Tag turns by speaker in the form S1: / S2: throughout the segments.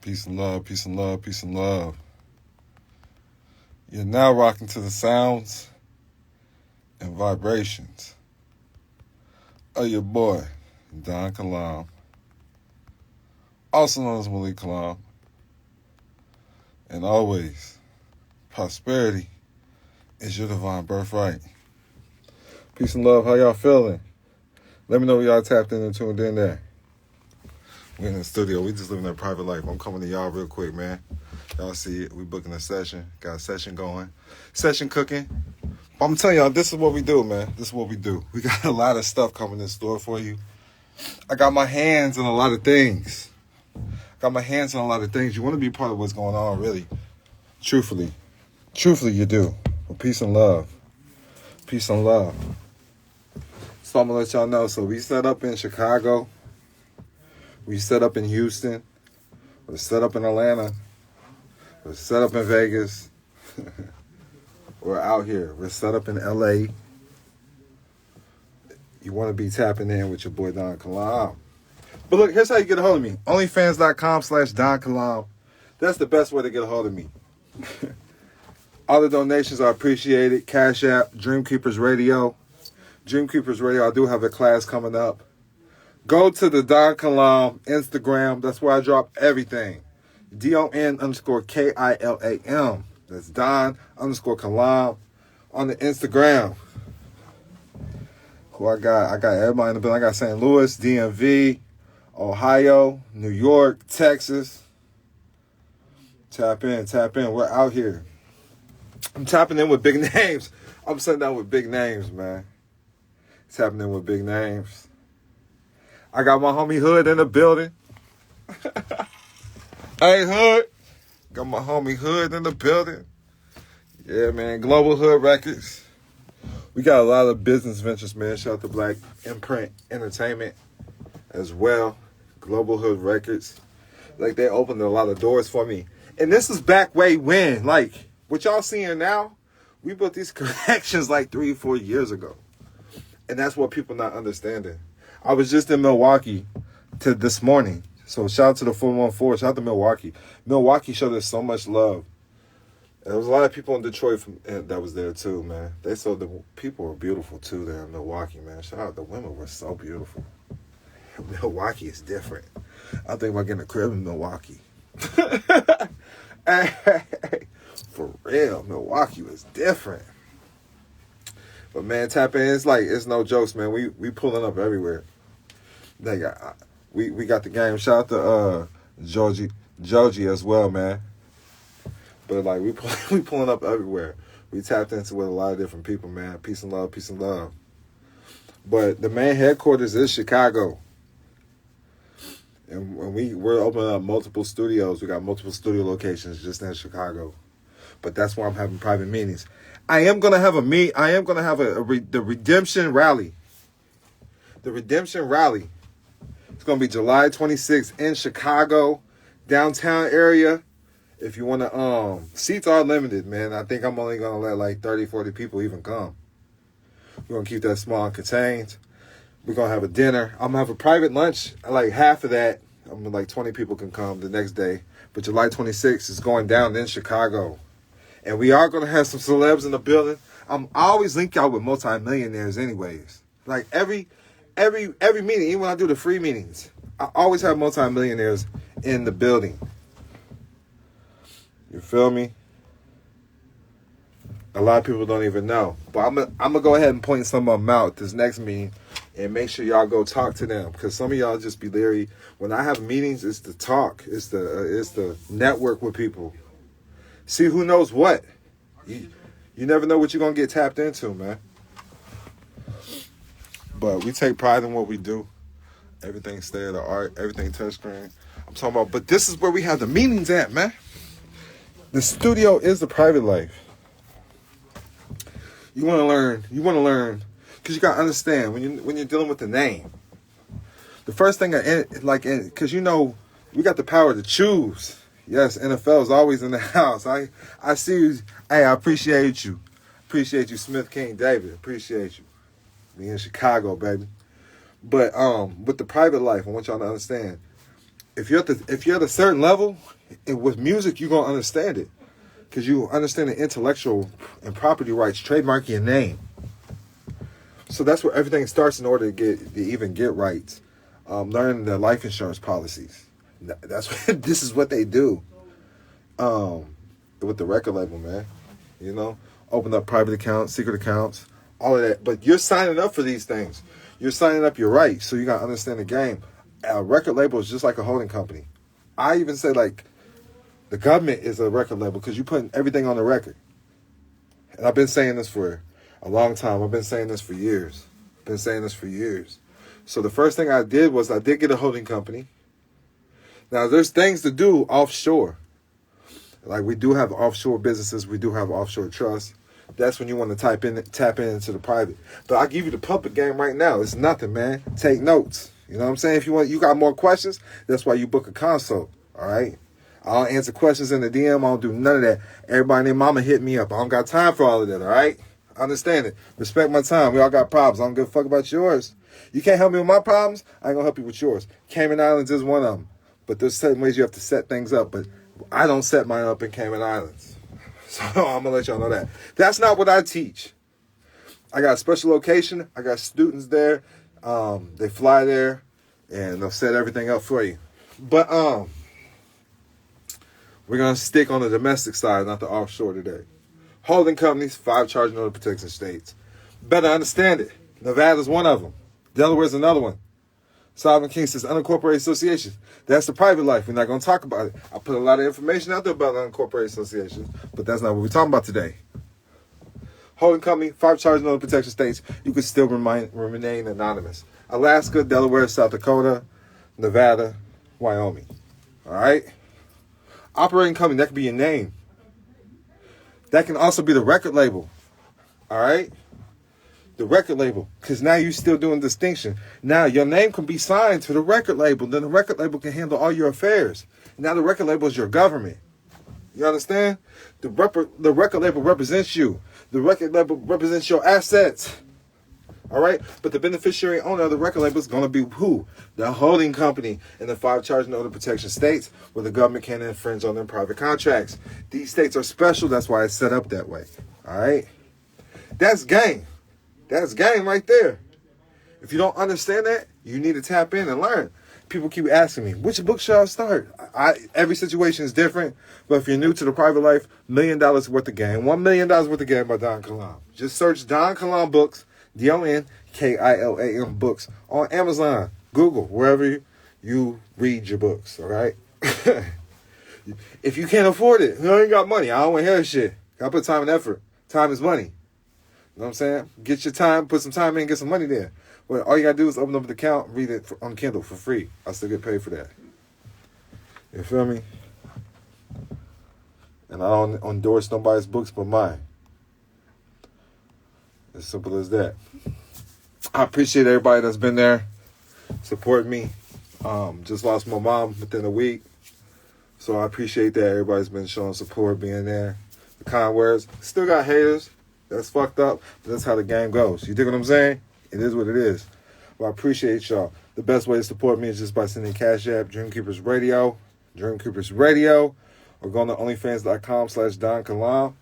S1: Peace and love, peace and love, peace and love. You're now rocking to the sounds and vibrations of your boy, Don Kalam, also known as Malik Kalam. And always, prosperity is your divine birthright. Peace and love, how y'all feeling? Let me know where y'all tapped in and tuned in there. We're in the studio. We just living that private life. I'm coming to y'all real quick, man. Y'all see it. We booking a session. Got a session going. Session cooking. But I'm telling y'all, this is what we do, man. This is what we do. We got a lot of stuff coming in store for you. I got my hands in a lot of things. You want to be part of what's going on, really. Truthfully, you do. Well, peace and love. Peace and love. So I'm going to let y'all know. So we set up in Chicago. We set up in Houston. We're set up in Atlanta. We're set up in Vegas. We're out here. We're set up in LA. You want to be tapping in with your boy Don Kalam. But look, here's how you get a hold of me. Onlyfans.com/Don Kalam. That's the best way to get a hold of me. All the donations are appreciated. Cash App, DreamKeepersRadio. DreamKeepersRadio, I do have a class coming up. Go to the Don Kalam Instagram. That's where I drop everything. DON_KILAM. That's Don_Kalam on the Instagram. Who I got? I got everybody in the building. I got St. Louis, DMV, Ohio, New York, Texas. Tap in. We're out here. I'm tapping in with big names. I'm sitting down with big names, man. Tapping in with big names. I got my homie Hood in the building. Hey, Hood. Got my homie Hood in the building. Yeah, man. Global Hood Records. We got a lot of business ventures, man. Shout out to Black Imprint Entertainment as well. Global Hood Records. Like, they opened a lot of doors for me. And this is back way when. Like, what y'all seeing now, we built these connections like 3-4 years ago. And that's what people not understanding. I was just in Milwaukee this morning. So shout out to the 414. Shout out to Milwaukee. Milwaukee showed us so much love. And there was a lot of people in Detroit that was there too, man. They saw the people were beautiful too there in Milwaukee, man. Shout out, the women were so beautiful. Milwaukee is different. I think about getting a crib in Milwaukee. Hey, for real, Milwaukee was different. But man, tap in. It's no jokes, man. We pulling up everywhere. We got the game. Shout out to Joji as well, man. But like we pulling up everywhere. We tapped into with a lot of different people, man. Peace and love, peace and love. But the main headquarters is Chicago. And we're opening up multiple studios. We got multiple studio locations just in Chicago. But that's why I'm having private meetings. I am gonna have the Redemption Rally. The Redemption Rally. It's gonna be July 26th in Chicago, downtown area. If you wanna, seats are limited, man. I think I'm only gonna let like 30-40 people even come. We're gonna keep that small and contained. We're gonna have a dinner. I'm gonna have a private lunch. Like half of that, like 20 people can come the next day. But July 26th is going down in Chicago. And we are gonna have some celebs in the building. I'm always link y'all with multi-millionaires anyways. Like every meeting, even when I do the free meetings, I always have multi-millionaires in the building. You feel me? A lot of people don't even know. But I'm gonna go ahead and point some of them out this next meeting and make sure y'all go talk to them. Because some of y'all just be leery. When I have meetings, it's the talk. It's the network with people. See who knows what. You never know what you're going to get tapped into, man. But we take pride in what we do. Everything state of the art. Everything touchscreen. I'm talking about, but this is where we have the meetings at, man. The studio is the private life. You want to learn. Because you got to understand, when you're dealing with the name. The first thing, because we got the power to choose. Yes, NFL is always in the house. I see you. Hey, I appreciate you. Appreciate you, Smith King David. Appreciate you. Me in Chicago, baby. But with the private life, I want y'all to understand. If you're at a certain level, with music, you're going to understand it. Because you understand the intellectual and property rights, trademark your name. So that's where everything starts in order to even get rights. Learn the life insurance policies. That's what, this is what they do. With the record label, man. You know, open up private accounts, secret accounts, all of that. But you're signing up for these things. You're signing up your rights. So you got to understand the game. A record label is just like a holding company. I even say, like, the government is a record label because you're putting everything on the record. And I've been saying this for a long time. I've been saying this for years. So the first thing I did was I did get a holding company. Now, there's things to do offshore. Like, we do have offshore businesses. We do have offshore trusts. That's when you want to tap into the private. But I'll give you the public game right now. It's nothing, man. Take notes. You know what I'm saying? If you got more questions, that's why you book a consult. All right? I don't answer questions in the DM. I don't do none of that. Everybody and their mama hit me up. I don't got time for all of that, all right? I understand it. Respect my time. We all got problems. I don't give a fuck about yours. You can't help me with my problems, I ain't gonna help you with yours. Cayman Islands is one of them. But there's certain ways you have to set things up. But I don't set mine up in Cayman Islands. So I'm gonna let y'all know that. That's not what I teach. I got a special location. I got students there. They fly there, and they'll set everything up for you. But we're going to stick on the domestic side, not the offshore today. Holding companies, 5 charging order protection states. Better understand it. Nevada's one of them. Delaware's another one. Sovereign King says unincorporated associations. That's the private life. We're not going to talk about it. I put a lot of information out there about unincorporated associations, but that's not what we're talking about today. Holding company, 5 charging order protection states. You can still remain anonymous. Alaska, Delaware, South Dakota, Nevada, Wyoming. All right? Operating company, that could be your name. That can also be the record label. All right? The record label. Because now you're still doing distinction. Now your name can be signed to the record label. Then the record label can handle all your affairs. Now the record label is your government. You understand? The record label represents you. The record label represents your assets. All right? But the beneficiary owner of the record label is going to be who? The holding company in the 5 charging order protection states where the government can't infringe on their private contracts. These states are special. That's why it's set up that way. All right? That's game. That's game right there. If you don't understand that, you need to tap in and learn. People keep asking me, which book should I start? Every situation is different, but if you're new to the private life, $1 million worth of game. $1 million worth of game by Don Kalam. Just search Don Kalam books, DonKilam books on Amazon, Google, wherever you read your books, all right? If you can't afford it, you ain't got money. I don't want to hear shit. Gotta put time and effort. Time is money. You know what I'm saying? Get your time, put some time in, get some money there. Well, all you gotta do is open up an account, read it on Kindle for free. I still get paid for that. You feel me? And I don't endorse nobody's books but mine. As simple as that. I appreciate everybody that's been there, supporting me. Just lost my mom within a week. So I appreciate that. Everybody's been showing support, being there. The kind words. Still got haters. That's fucked up. But that's how the game goes. You dig what I'm saying? It is what it is. But I appreciate y'all. The best way to support me is just by sending Cash App, DreamKeepersRadio, DreamKeepersRadio, or going to onlyfans.com/Don Kalam.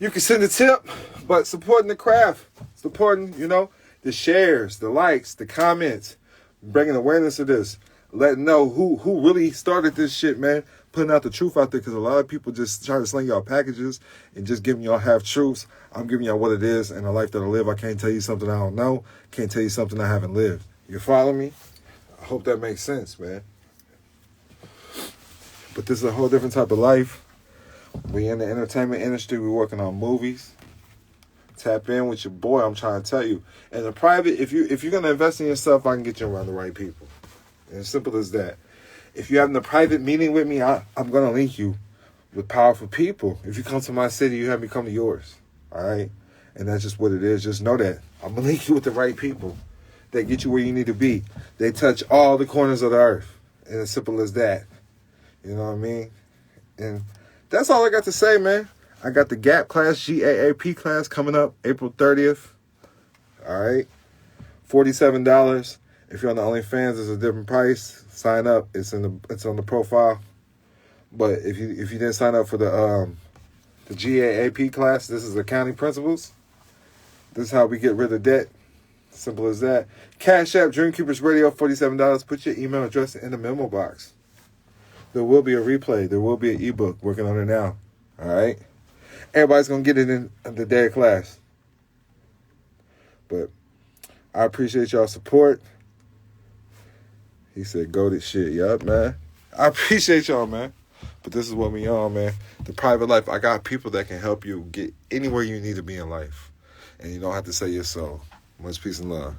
S1: You can send a tip, but supporting the craft, supporting, the shares, the likes, the comments, bringing awareness to this, letting know who really started this shit, man. Putting out the truth out there, because a lot of people just try to sling y'all packages and just giving y'all half truths. I'm giving y'all what it is and the life that I live. I can't tell you something I don't know. Can't tell you something I haven't lived. You follow me? I hope that makes sense, man. But this is a whole different type of life. We in the entertainment industry. We're working on movies. Tap in with your boy. I'm trying to tell you. And the private, if you're gonna invest in yourself, I can get you around the right people. And as simple as that. If you're having a private meeting with me, I'm going to link you with powerful people. If you come to my city, you have me come to yours. All right? And that's just what it is. Just know that. I'm going to link you with the right people that get you where you need to be. They touch all the corners of the earth. And as simple as that. You know what I mean? And that's all I got to say, man. I got the GAP class, GAAP class coming up April 30th. All right? $47. If you're on the OnlyFans, it's a different price. Sign up. It's on the profile. But if you didn't sign up for the GAAP class, this is accounting principles. This is how we get rid of debt. Simple as that. Cash App, DreamKeepersRadio, $47. Put your email address in the memo box. There will be a replay. There will be an ebook. Working on it now. All right? Everybody's going to get it in the day of class. But I appreciate y'all's support. He said, go to shit. Yup, man. I appreciate y'all, man. But this is what we on, man. The private life. I got people that can help you get anywhere you need to be in life. And you don't have to sell your soul. Much peace and love.